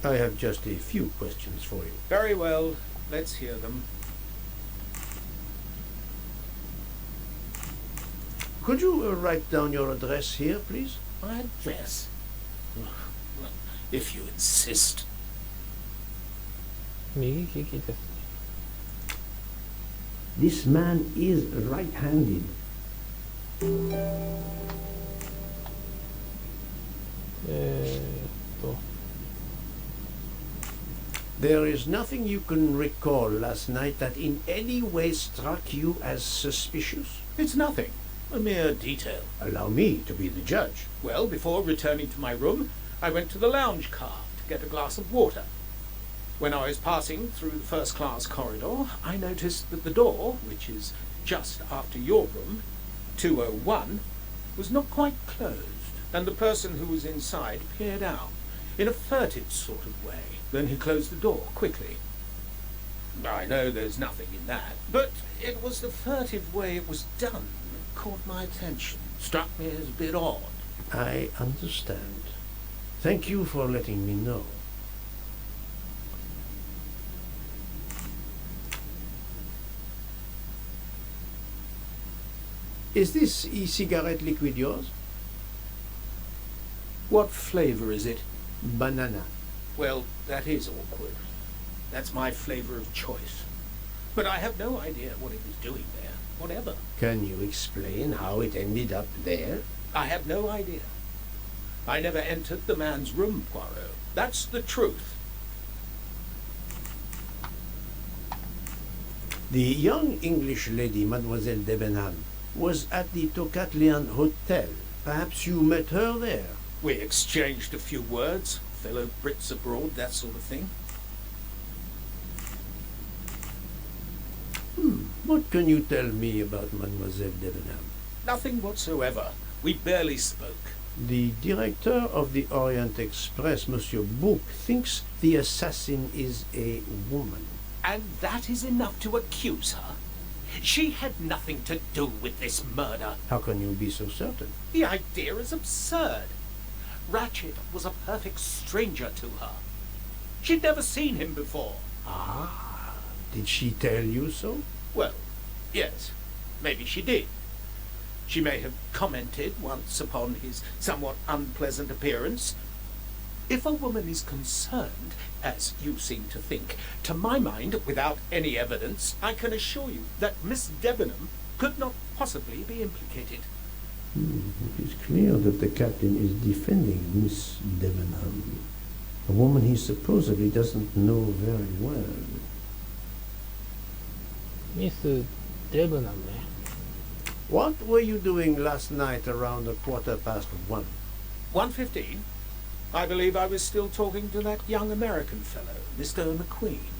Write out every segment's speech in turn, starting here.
I have just a few questions for you. Very well. Let's hear them. Could you write down your address here, please? My address? Well, if you insist. 右利きですね。 This man is right-handed. There is nothing you can recall last night that in any way struck you as suspicious? It's nothing. A mere detail. Allow me to be the judge. Well, before returning to my room, I went to the lounge car to get a glass of water. When I was passing through the first-class corridor, I noticed that the door, which is just after your room, 201, was not quite closed, and the person who was inside peered out in a furtive sort of way. Then he closed the door quickly. I know there's nothing in that, but it was the furtive way it was done that caught my attention. Struck me as a bit odd. I understand. Thank you for letting me know. Is this e-cigarette liquid yours? What flavor is it? Banana. Well, that is awkward. That's my flavor of choice. But I have no idea what it was doing there, whatever. Can you explain how it ended up there? I have no idea. I never entered the man's room, Poirot. That's the truth. The young English lady, Mademoiselle Debenham, was at the Tocatlian Hotel. Perhaps you met her there? We exchanged a few words, fellow Brits abroad, that sort of thing. What can you tell me about Mademoiselle Debenham? Nothing whatsoever. We barely spoke. The director of the Orient Express, Monsieur Bouc, thinks the assassin is a woman. And that is enough to accuse her? She had nothing to do with this murder. How can you be so certain? The idea is absurd. Ratchet was a perfect stranger to her. She'd never seen him before. Ah, did she tell you so? Well, yes, maybe she did. She may have commented once upon his somewhat unpleasant appearance. If a woman is concerned, as you seem to think, to my mind, without any evidence, I can assure you that Miss Debenham could not possibly be implicated. It is clear that the captain is defending Miss Debenham, a woman he supposedly doesn't know very well. ミス・デブナムね。 What were you doing last night around 1:15? 1:15? I believe I was still talking to that young American fellow, Mr. McQueen,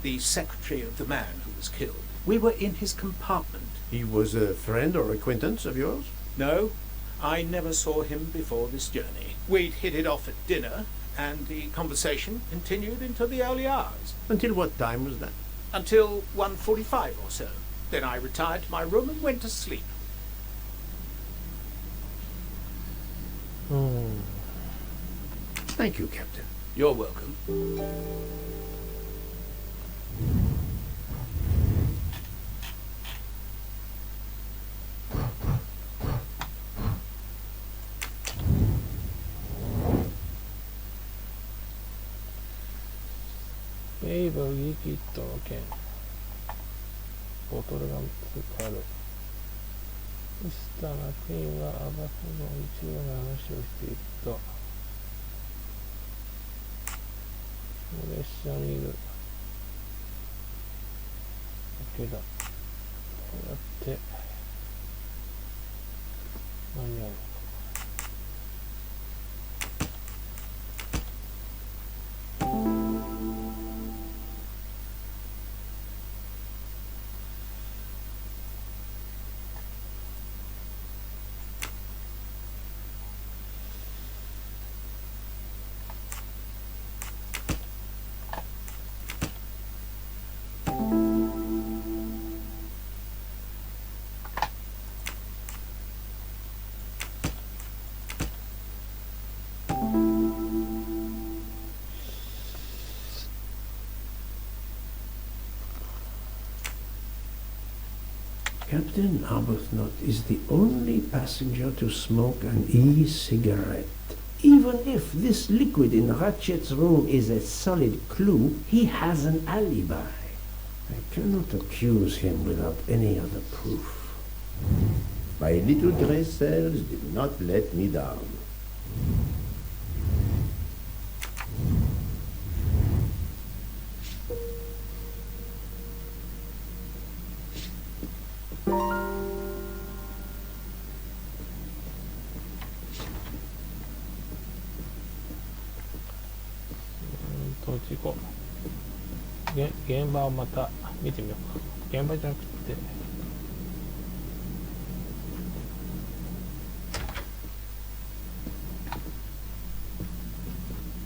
the secretary of the man who was killed. We were in his compartment. He was a friend or acquaintance of yours? No, I never saw him before this journey. We'd hit it off at dinner, and the conversation continued into the early hours. Until what time was that? Until 1:45 or so. Then I retired to my room and went to sleep. Thank you, Captain. You're welcome. ベイブリキッドの件。ボトルが見つかる。ミスター・マクイーンはアバフの一応の話をしていると。列車にいる。だけだ。どうやって間に合うのか。Captain Arbuthnot is the only passenger to smoke an e-cigarette. Even if this liquid in Ratchet's room is a solid clue, he has an alibi. I cannot accuse him without any other proof. My little gray cells did not let me down. Hm, 事故現場をまた見てみようか。現場じゃなくて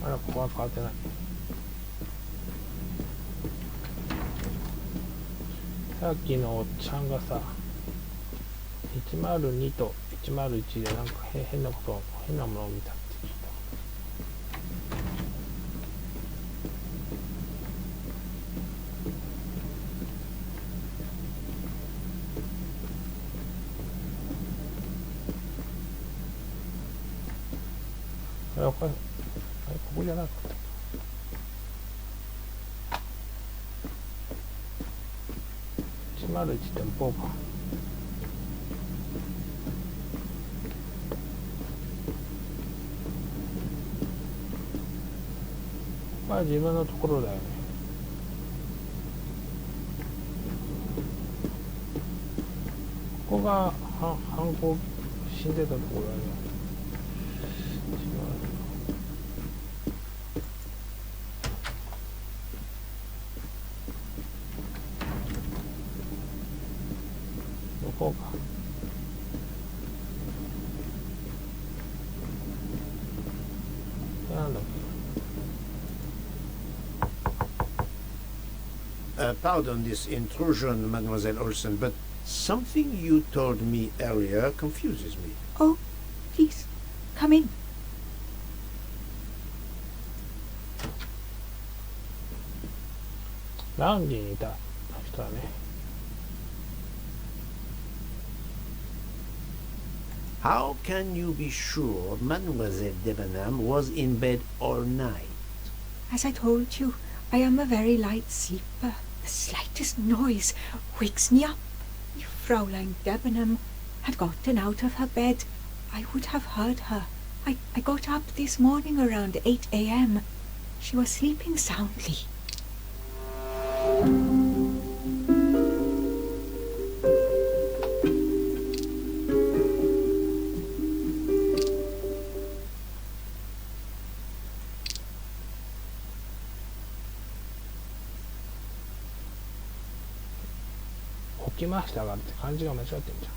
あら、ここは変わってない。さっきのおっちゃんがさ、102と101でなんか変なものを見たって聞いた。ここじゃなかった。101って向こうか。ここは自分のところだよね。ここが犯行死んでたところだね。こうか。なんだっけ。Pardon this intrusion, Mademoiselle Olsen, but something you told me earlier confuses me. Oh, please, come in. Loungeにいた人だね。How can you be sure Mademoiselle Debenham was in bed all night? As I told you, I am a very light sleeper. The slightest noise wakes me up. If Fraulein Debenham had gotten out of her bed, I would have heard her. I got up this morning around 8 a.m. She was sleeping soundly.「起きましたが」って漢字が間違ってんじゃ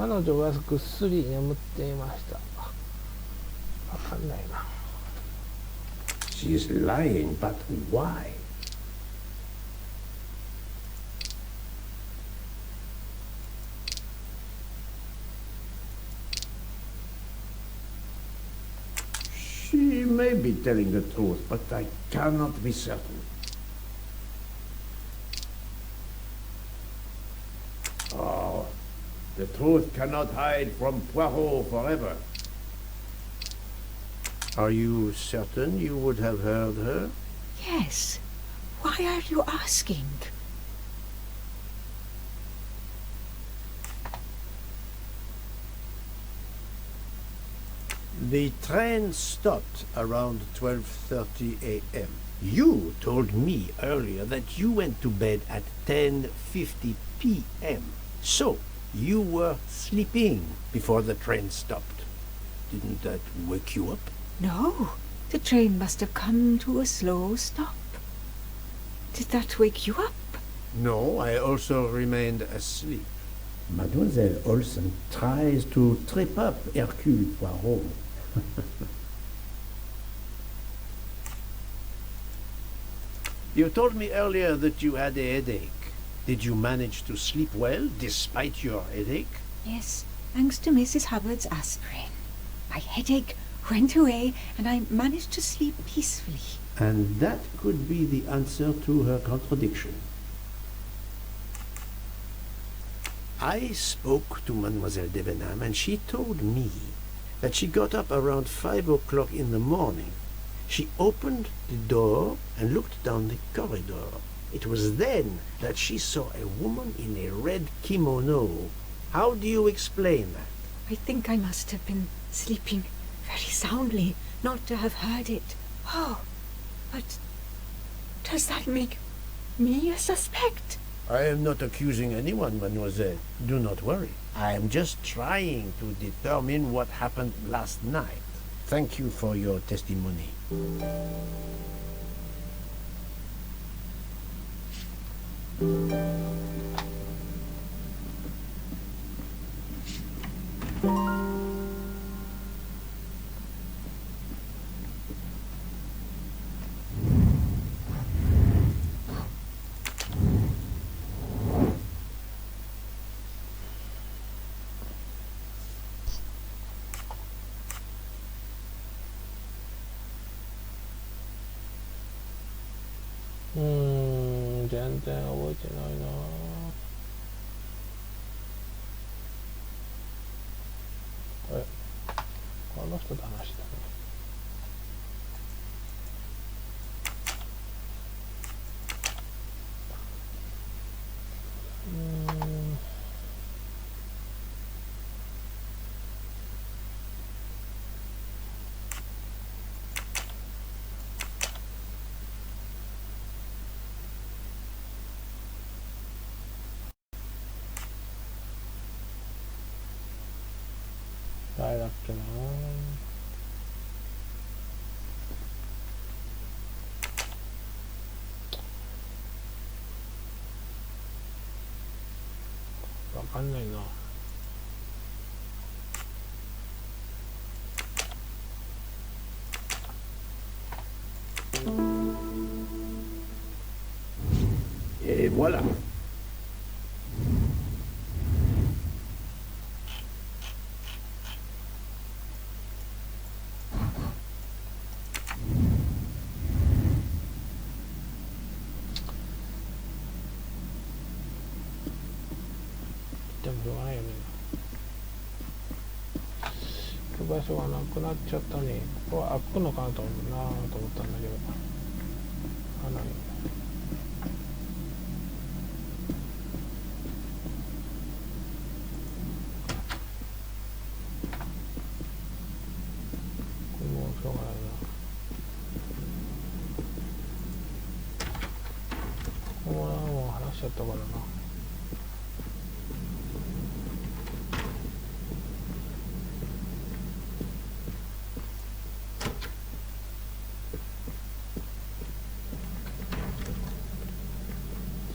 ん。彼女はぐっすり眠っていました。わかんないな。She is lying, but why? She may be telling the truth, but I cannot be certain. Oh, the truth cannot hide from Poirot forever. Are you certain you would have heard her? Yes. Why are you asking? The train stopped around 12:30 a.m. You told me earlier that you went to bed at 10:50 p.m. So, you were sleeping before the train stopped. Didn't that wake you up? No. The train must have come to a slow stop. Did that wake you up? No, I also remained asleep. Mademoiselle Olsen tries to trip up Hercule Poirot. You told me earlier that you had a headache. Did you manage to sleep well despite your headache? Yes, thanks to Mrs. Hubbard's aspirin. My headache went away and I managed to sleep peacefully. And that could be the answer to her contradiction. I spoke to Mademoiselle Debenham, and she told me that she got up around 5 o'clock in the morning. She opened the door and looked down the corridor. It was then that she saw a woman in a red kimono. How do you explain that? I think I must have been sleeping very soundly not to have heard it. Oh, but does that make me a suspect? I am not accusing anyone, mademoiselle. Do not worry. I am just trying to determine what happened last night. Thank you for your testimony.全然覚えてないな。この人と話したね。誰だっけな。わかんないな。Et voilà.行く場所がなくなっちゃったね。ここは開くのかなと思ったんだけど。ない。これもしょうがないな。ここはもう話しちゃったからな。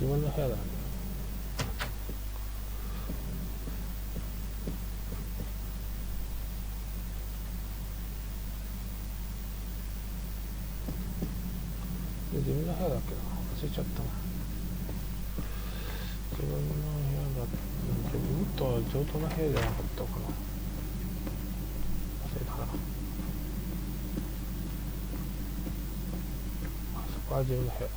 自分の部屋だね。自分の部屋だっけな。忘れちゃったな。自分の部屋だった。もっと上等な部屋じゃなかったかな。忘れたな。あそこは自分の部屋。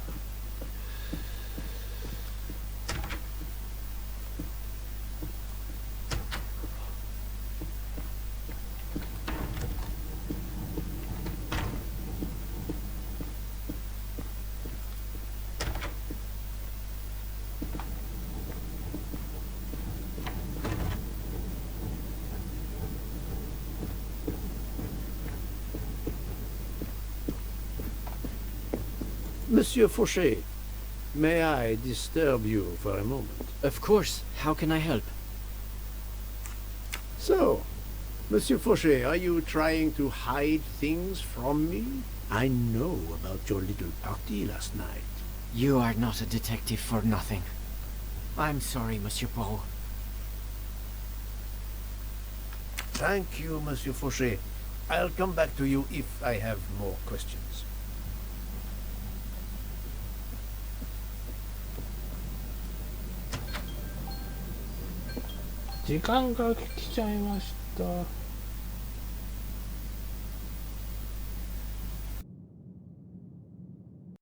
Monsieur Fauché, may I disturb you for a moment? Of course. How can I help? So, Monsieur Fauché, are you trying to hide things from me? I know about your little party last night. You are not a detective for nothing. I'm sorry, Monsieur Poirot. Thank you, Monsieur Fauché. I'll come back to you if I have more questions. 時間が来ちゃいました。